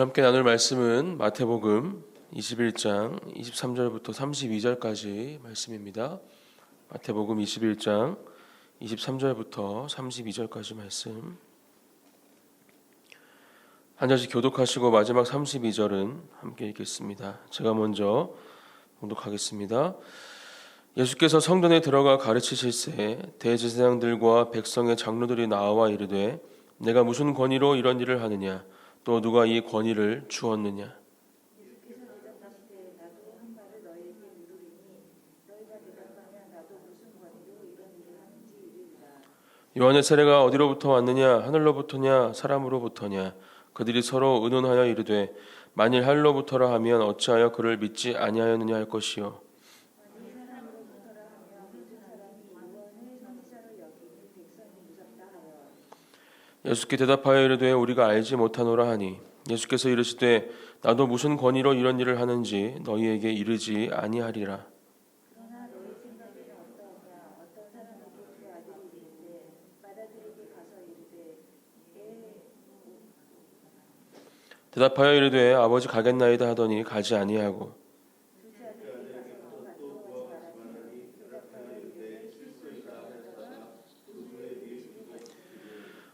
함께 나눌 말씀은 마태복음 21장 23절부터 32절까지 말씀입니다. 마태복음 21장 23절부터 32절까지 말씀. 한 절씩 교독하시고 마지막 32절은 함께 읽겠습니다. 제가 먼저 봉독하겠습니다. 예수께서 성전에 들어가 가르치실새 대제사장들과 백성의 장로들이 나와 이르되 내가 무슨 권위로 이런 일을 하느냐 또 누가 이 권위를 주었느냐. 요한의 세례가 어디로부터 왔느냐 하늘로부터냐 사람으로부터냐. 그들이 서로 의논하여 이르되 만일 하늘로부터라 하면 어찌하여 그를 믿지 아니하였느냐 할 것이요. 예수께 대답하여 이르되 우리가 알지 못하노라 하니 예수께서 이르시되 나도 무슨 권위로 이런 일을 하는지 너희에게 이르지 아니하리라. 대답하여 이르되 아버지 가겠나이다 하더니 가지 아니하고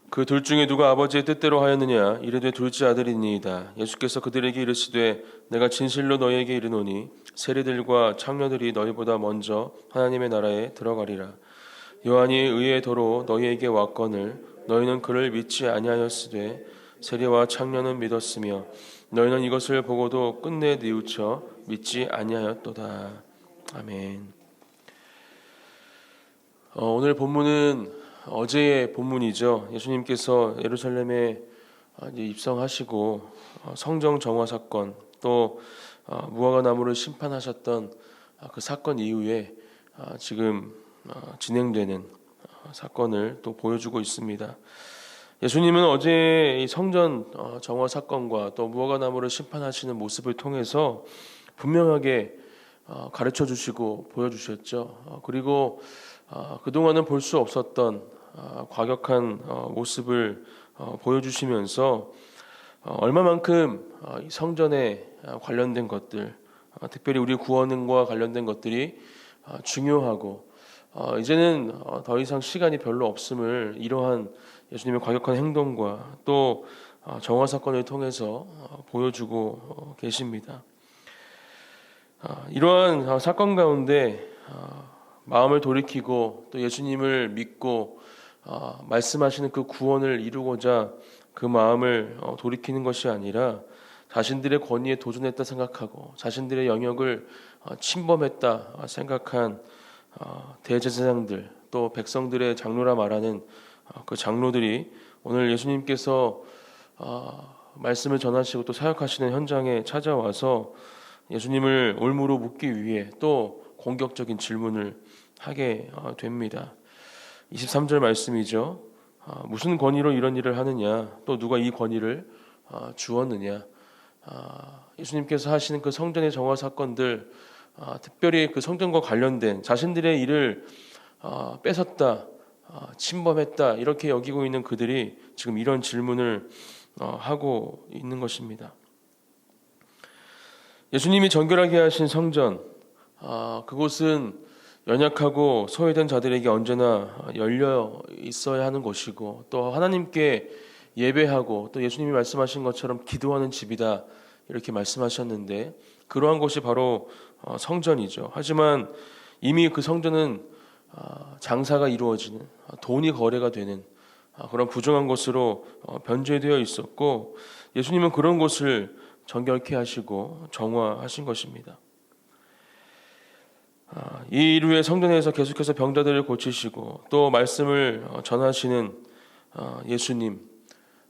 그 둘 중에 누가 아버지의 뜻대로 하였느냐 이르되 둘째 아들이니이다. 예수께서 그들에게 이르시되 내가 진실로 너희에게 이르노니 세리들과 창녀들이 너희보다 먼저 하나님의 나라에 들어가리라. 요한이 의의 도로 너희에게 왔거늘 너희는 그를 믿지 아니하였으되 세리와 창녀는 믿었으며 너희는 이것을 보고도 끝내 뉘우쳐 믿지 아니하였도다. 아멘. 오늘 본문은 어제의 본문이죠. 예수님께서 예루살렘에 입성하시고 성정 정화 사건 또 무화과 나무를 심판하셨던 그 사건 이후에 지금 진행되는 사건을 또 보여주고 있습니다. 예수님은 어제 이 성전 정화 사건과 또 무화과 나무를 심판하시는 모습을 통해서 분명하게 가르쳐 주시고 보여주셨죠. 그리고 그동안은 볼 수 없었던 과격한 모습을 보여주시면서 얼마만큼 이 성전에 관련된 것들, 특별히 우리 구원과 관련된 것들이 중요하고 이제는 더 이상 시간이 별로 없음을 이러한 예수님의 과격한 행동과 또 정화 사건을 통해서 보여주고 계십니다. 이러한 사건 가운데 마음을 돌이키고 또 예수님을 믿고 말씀하시는 그 구원을 이루고자 그 마음을 돌이키는 것이 아니라 자신들의 권위에 도전했다 생각하고 자신들의 영역을 침범했다 생각한 대제사장들 또 백성들의 장로라 말하는 그 장로들이 오늘 예수님께서 말씀을 전하시고 또 사역하시는 현장에 찾아와서 예수님을 올무로 묻기 위해 또 공격적인 질문을 하게 됩니다. 23절 말씀이죠. 무슨 권위로 이런 일을 하느냐 또 누가 이 권위를 주었느냐. 예수님께서 하시는 그 성전의 정화 사건들 특별히 그 성전과 관련된 자신들의 일을 뺏었다 침범했다 이렇게 여기고 있는 그들이 지금 이런 질문을 하고 있는 것입니다. 예수님이 정결하게 하신 성전 그곳은 연약하고 소외된 자들에게 언제나 열려 있어야 하는 곳이고 또 하나님께 예배하고 또 예수님이 말씀하신 것처럼 기도하는 집이다 이렇게 말씀하셨는데 그러한 곳이 바로 성전이죠. 하지만 이미 그 성전은 장사가 이루어지는 돈이 거래가 되는 그런 부정한 곳으로 변제되어 있었고 예수님은 그런 곳을 정결케 하시고 정화하신 것입니다. 이 이후에 성전에서 계속해서 병자들을 고치시고 또 말씀을 전하시는 예수님,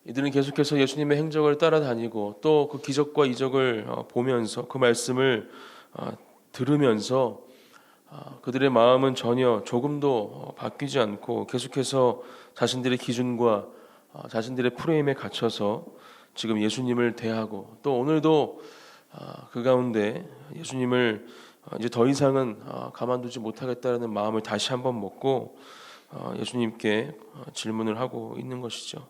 이들은 계속해서 예수님의 행적을 따라다니고 또 그 기적과 이적을 보면서 그 말씀을 들으면서 그들의 마음은 전혀 조금도 바뀌지 않고 계속해서 자신들의 기준과 자신들의 프레임에 갇혀서 지금 예수님을 대하고 또 오늘도 그 가운데 예수님을 이제 더 이상은 가만두지 못하겠다는 마음을 다시 한번 먹고 예수님께 질문을 하고 있는 것이죠.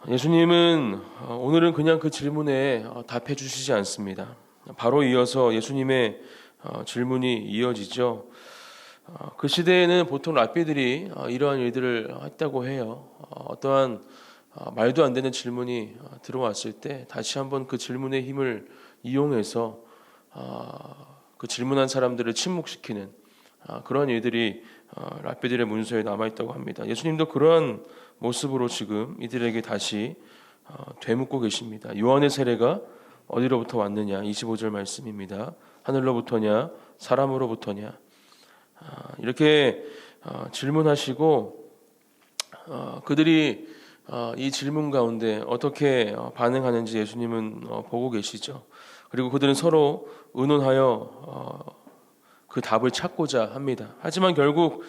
예수님은 오늘은 그냥 그 질문에 답해 주시지 않습니다. 바로 이어서 예수님의 질문이 이어지죠. 그 시대에는 보통 랍비들이 이러한 일들을 했다고 해요. 어떠한 말도 안 되는 질문이 들어왔을 때 다시 한번 그 질문의 힘을 이용해서 그 질문한 사람들을 침묵시키는 그런 일들이 랍비들의 문서에 남아 있다고 합니다. 예수님도 그러한 모습으로 지금 이들에게 다시 되묻고 계십니다. 요한의 세례가 어디로부터 왔느냐? 25절 말씀입니다. 하늘로부터냐? 사람으로부터냐? 이렇게 질문하시고 그들이 이 질문 가운데 어떻게 반응하는지 예수님은 보고 계시죠. 그리고 그들은 서로 의논하여 그 답을 찾고자 합니다. 하지만 결국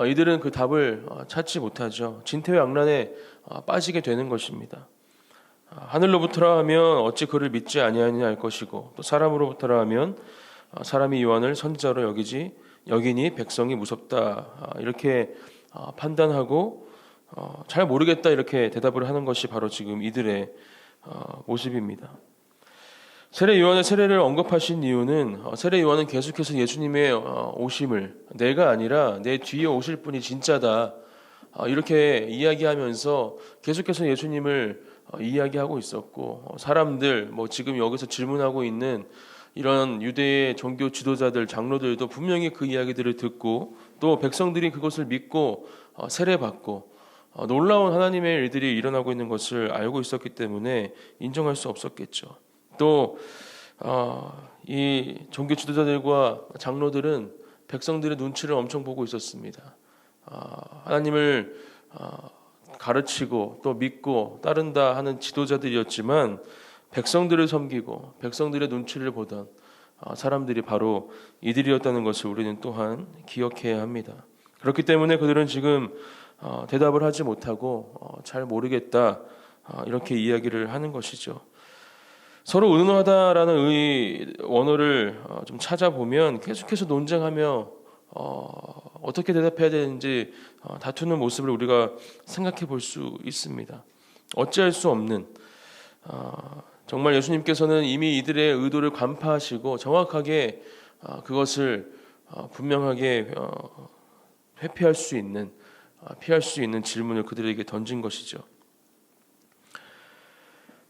이들은 그 답을 찾지 못하죠. 진퇴양난에 빠지게 되는 것입니다. 하늘로부터라 하면 어찌 그를 믿지 아니하느냐 할 것이고 또 사람으로부터라 하면 사람이 요한을 선지자로 여기니 백성이 무섭다 이렇게 판단하고 잘 모르겠다 이렇게 대답을 하는 것이 바로 지금 이들의 모습입니다. 세례 요한의 세례를 언급하신 이유는 세례 요한은 계속해서 예수님의 오심을 내가 아니라 내 뒤에 오실 분이 진짜다 이렇게 이야기하면서 계속해서 예수님을 이야기하고 있었고 사람들 지금 여기서 질문하고 있는 이런 유대의 종교 지도자들 장로들도 분명히 그 이야기들을 듣고 또 백성들이 그것을 믿고 세례받고 놀라운 하나님의 일들이 일어나고 있는 것을 알고 있었기 때문에 인정할 수 없었겠죠. 또 이 종교 지도자들과 장로들은 백성들의 눈치를 엄청 보고 있었습니다. 하나님을 가르치고 또 믿고 따른다 하는 지도자들이었지만 백성들을 섬기고 백성들의 눈치를 보던 사람들이 바로 이들이었다는 것을 우리는 또한 기억해야 합니다. 그렇기 때문에 그들은 지금 대답을 하지 못하고 잘 모르겠다 이렇게 이야기를 하는 것이죠. 서로 의논하다라는 의 원어를 좀 찾아보면 계속해서 논쟁하며 어떻게 대답해야 되는지 다투는 모습을 우리가 생각해 볼 수 있습니다. 어찌할 수 없는 정말 예수님께서는 이미 이들의 의도를 간파하시고 정확하게 그것을 분명하게 회피할 수 있는 피할 수 있는 질문을 그들에게 던진 것이죠.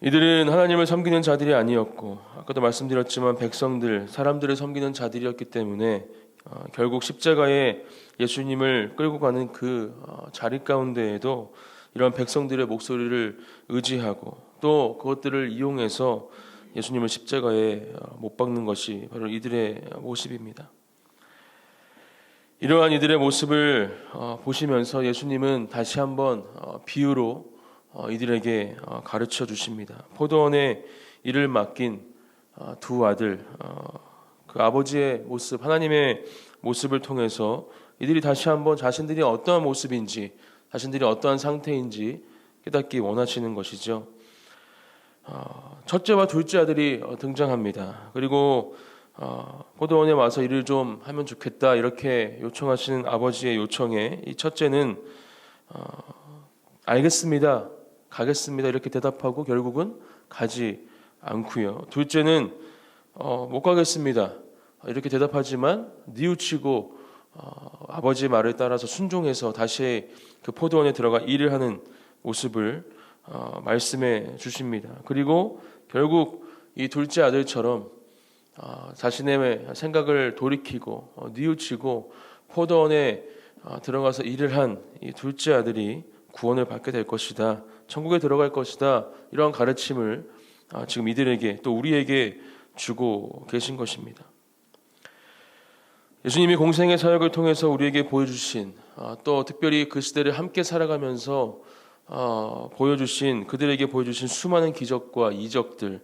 이들은 하나님을 섬기는 자들이 아니었고 아까도 말씀드렸지만 백성들, 사람들을 섬기는 자들이었기 때문에 결국 십자가에 예수님을 끌고 가는 그 자리 가운데에도 이런 백성들의 목소리를 의지하고 또 그것들을 이용해서 예수님을 십자가에 못 박는 것이 바로 이들의 모습입니다. 이러한 이들의 모습을 보시면서 예수님은 다시 한번 비유로 이들에게 가르쳐 주십니다. 포도원에 일을 맡긴 두 아들, 그 아버지의 모습, 하나님의 모습을 통해서 이들이 다시 한번 자신들이 어떠한 모습인지, 자신들이 어떠한 상태인지 깨닫기 원하시는 것이죠. 첫째와 둘째 아들이 등장합니다. 그리고 포도원에 와서 일을 좀 하면 좋겠다 이렇게 요청하시는 아버지의 요청에 이 첫째는 알겠습니다, 가겠습니다 이렇게 대답하고 결국은 가지 않고요. 둘째는 못 가겠습니다 이렇게 대답하지만 뉘우치고 아버지의 말을 따라서 순종해서 다시 그 포도원에 들어가 일을 하는 모습을 말씀해 주십니다. 그리고 결국 이 둘째 아들처럼 자신의 생각을 돌이키고 뉘우치고 포도원에 들어가서 일을 한 이 둘째 아들이 구원을 받게 될 것이다, 천국에 들어갈 것이다, 이러한 가르침을 지금 이들에게 또 우리에게 주고 계신 것입니다. 예수님이 공생의 사역을 통해서 우리에게 보여주신 또 특별히 그 시대를 함께 살아가면서 그들에게 보여주신 수많은 기적과 이적들,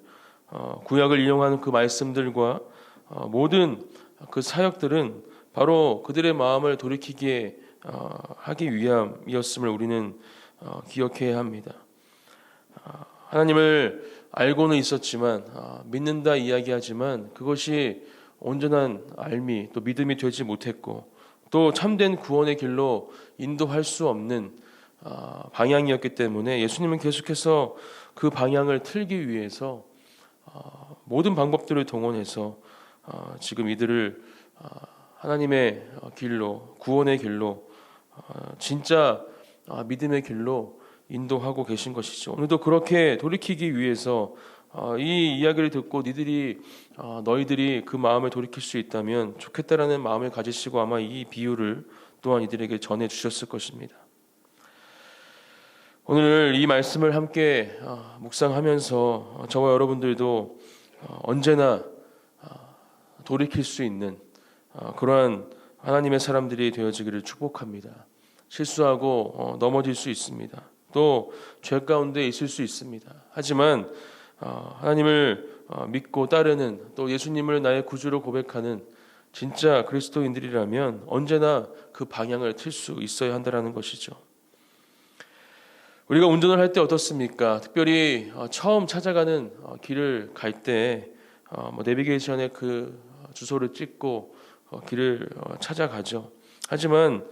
구약을 이용하는 그 말씀들과 모든 그 사역들은 바로 그들의 마음을 돌이키게 하기 위함이었음을 우리는 기억해야 합니다. 하나님을 알고는 있었지만 믿는다 이야기하지만 그것이 온전한 알미 또 믿음이 되지 못했고 또 참된 구원의 길로 인도할 수 없는 방향이었기 때문에 예수님은 계속해서 그 방향을 틀기 위해서 모든 방법들을 동원해서 지금 이들을 하나님의 길로, 구원의 길로, 진짜 믿음의 길로 인도하고 계신 것이죠. 오늘도 그렇게 돌이키기 위해서 이 이야기를 듣고 너희들이 그 마음을 돌이킬 수 있다면 좋겠다라는 마음을 가지시고 아마 이 비유를 또한 이들에게 전해 주셨을 것입니다. 오늘 이 말씀을 함께 묵상하면서 저와 여러분들도 언제나 돌이킬 수 있는 그러한 하나님의 사람들이 되어지기를 축복합니다. 실수하고 넘어질 수 있습니다. 또 죄 가운데 있을 수 있습니다. 하지만 하나님을 믿고 따르는, 또 예수님을 나의 구주로 고백하는 진짜 그리스도인들이라면 언제나 그 방향을 틀 수 있어야 한다는 것이죠. 우리가 운전을 할 때 어떻습니까? 특별히 처음 찾아가는 길을 갈 때 내비게이션에 그 주소를 찍고 길을 찾아가죠. 하지만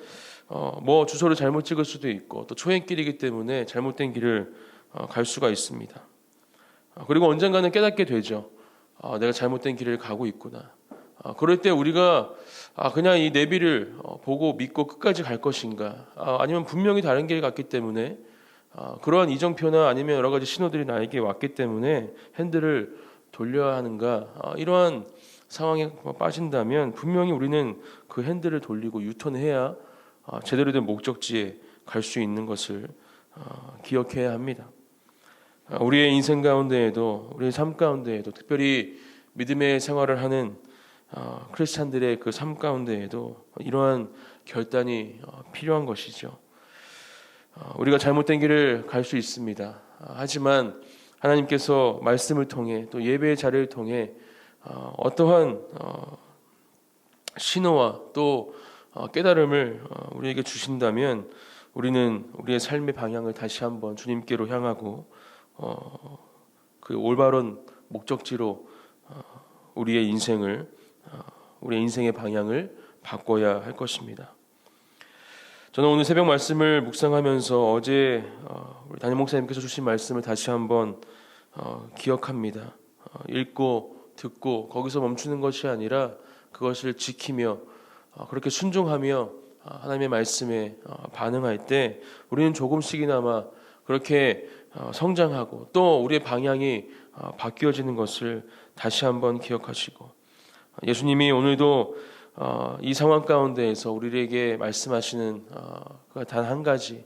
주소를 잘못 찍을 수도 있고 또 초행길이기 때문에 잘못된 길을 갈 수가 있습니다. 그리고 언젠가는 깨닫게 되죠. 내가 잘못된 길을 가고 있구나. 그럴 때 우리가 그냥 이 내비를 보고 믿고 끝까지 갈 것인가, 아니면 분명히 다른 길을 갔기 때문에 그러한 이정표나 아니면 여러 가지 신호들이 나에게 왔기 때문에 핸들을 돌려야 하는가, 이러한 상황에 빠진다면 분명히 우리는 그 핸들을 돌리고 유턴해야 제대로 된 목적지에 갈 수 있는 것을 기억해야 합니다. 우리의 인생 가운데에도, 우리의 삶 가운데에도, 특별히 믿음의 생활을 하는 크리스찬들의 그 삶 가운데에도 이러한 결단이 필요한 것이죠. 우리가 잘못된 길을 갈 수 있습니다. 하지만 하나님께서 말씀을 통해 또 예배의 자리를 통해 어떠한 신호와 또 깨달음을 우리에게 주신다면 우리는 우리의 삶의 방향을 다시 한번 주님께로 향하고 그 올바른 목적지로 우리의 인생의 방향을 바꿔야 할 것입니다. 저는 오늘 새벽 말씀을 묵상하면서 어제 우리 담임 목사님께서 주신 말씀을 다시 한번 기억합니다. 읽고 듣고 거기서 멈추는 것이 아니라 그것을 지키며 그렇게 순종하며 하나님의 말씀에 반응할 때 우리는 조금씩이나마 그렇게 성장하고 또 우리의 방향이 바뀌어지는 것을 다시 한번 기억하시고, 예수님이 오늘도 이 상황 가운데에서 우리에게 말씀하시는 단 한 가지,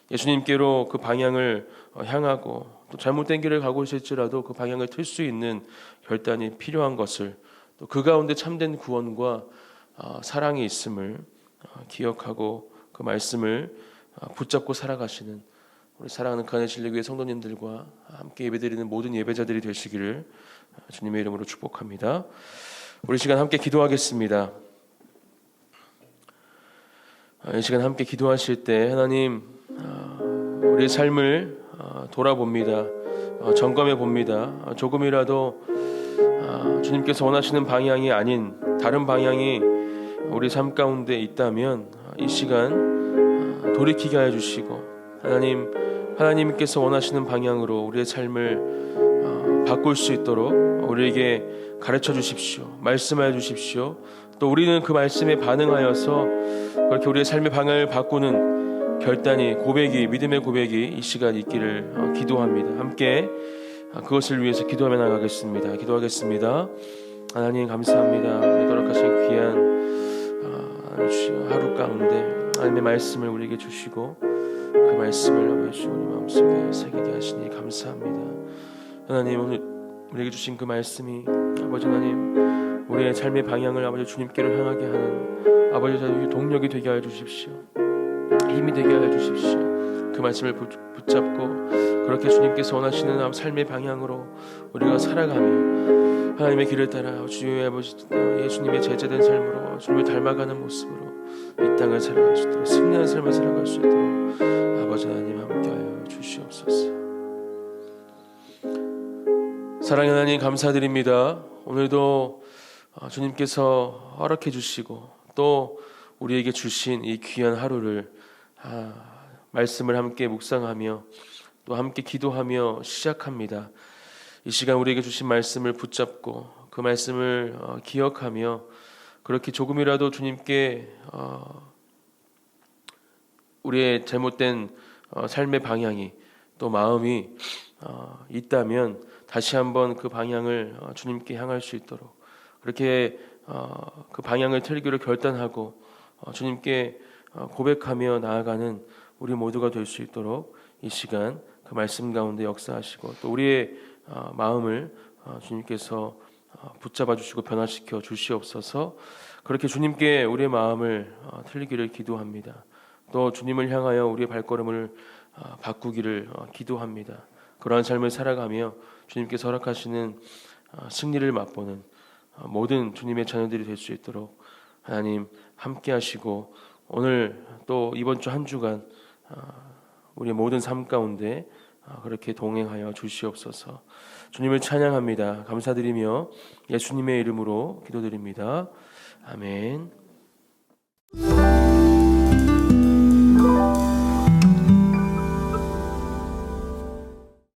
예수님께로 그 방향을 향하고 또 잘못된 길을 가고 있을지라도 그 방향을 틀 수 있는 결단이 필요한 것을, 또 그 가운데 참된 구원과 사랑이 있음을 기억하고 그 말씀을 붙잡고 살아가시는 우리 사랑하는 그 안의 진리교회 성도님들과 함께 예배드리는 모든 예배자들이 되시기를 주님의 이름으로 축복합니다. 우리 시간 함께 기도하겠습니다. 이 시간 함께 기도하실 때 하나님, 우리의 삶을 돌아봅니다. 점검해 봅니다. 조금이라도 주님께서 원하시는 방향이 아닌 다른 방향이 우리 삶 가운데 있다면 이 시간 돌이키게 해주시고, 하나님께서 원하시는 방향으로 우리의 삶을 바꿀 수 있도록 우리에게 가르쳐 주십시오. 말씀해 주십시오. 또 우리는 그 말씀에 반응하여서 그렇게 우리의 삶의 방향을 바꾸는 결단이, 믿음의 고백이 이 시간 있기를 기도합니다. 함께 그것을 위해서 기도하며 나가겠습니다. 기도하겠습니다. 하나님 감사합니다. 허락하신 귀한 하루 가운데 하나님의 말씀을 우리에게 주시고 그 말씀을 아버지 우리 마음속에 새기게 하시니 감사합니다. 하나님, 오늘 우리에게 주신 그 말씀이 아버지 하나님, 우리의 삶의 방향을 아버지 주님께로 향하게 하는 아버지 동력이 되게 하여 주십시오. 힘이 되게 하여 주십시오. 그 말씀을 붙잡고 그렇게 주님께서 원하시는 삶의 방향으로 우리가 살아가며 하나님의 길을 따라 주의 아버지 예수님의 제자된 삶으로 주님을 닮아가는 모습으로 이 땅을 살아갈 수 있도록, 승리한 삶을 살아갈 수 있도록 아버지 하나님 함께하여 주시옵소서. 사랑의 하나님 감사드립니다. 오늘도 주님께서 허락해 주시고 또 우리에게 주신 이 귀한 하루를 말씀을 함께 묵상하며 또 함께 기도하며 시작합니다. 이 시간 우리에게 주신 말씀을 붙잡고 그 말씀을 기억하며 그렇게 조금이라도 주님께 우리의 잘못된 삶의 방향이 또 마음이 있다면 다시 한번 그 방향을 주님께 향할 수 있도록 그렇게 그 방향을 틀기로 결단하고 주님께 고백하며 나아가는 우리 모두가 될 수 있도록 이 시간 그 말씀 가운데 역사하시고 또 우리의 마음을 주님께서 붙잡아 주시고 변화시켜 주시옵소서. 그렇게 주님께 우리의 마음을 틀기를 기도합니다. 또 주님을 향하여 우리의 발걸음을 바꾸기를 기도합니다. 그러한 삶을 살아가며 주님께서 허락하시는 승리를 맛보는 모든 주님의 자녀들이 될 수 있도록 하나님 함께 하시고 오늘 또 이번 주 한 주간 우리의 모든 삶 가운데 그렇게 동행하여 주시옵소서. 주님을 찬양합니다. 감사드리며 예수님의 이름으로 기도드립니다. 아멘.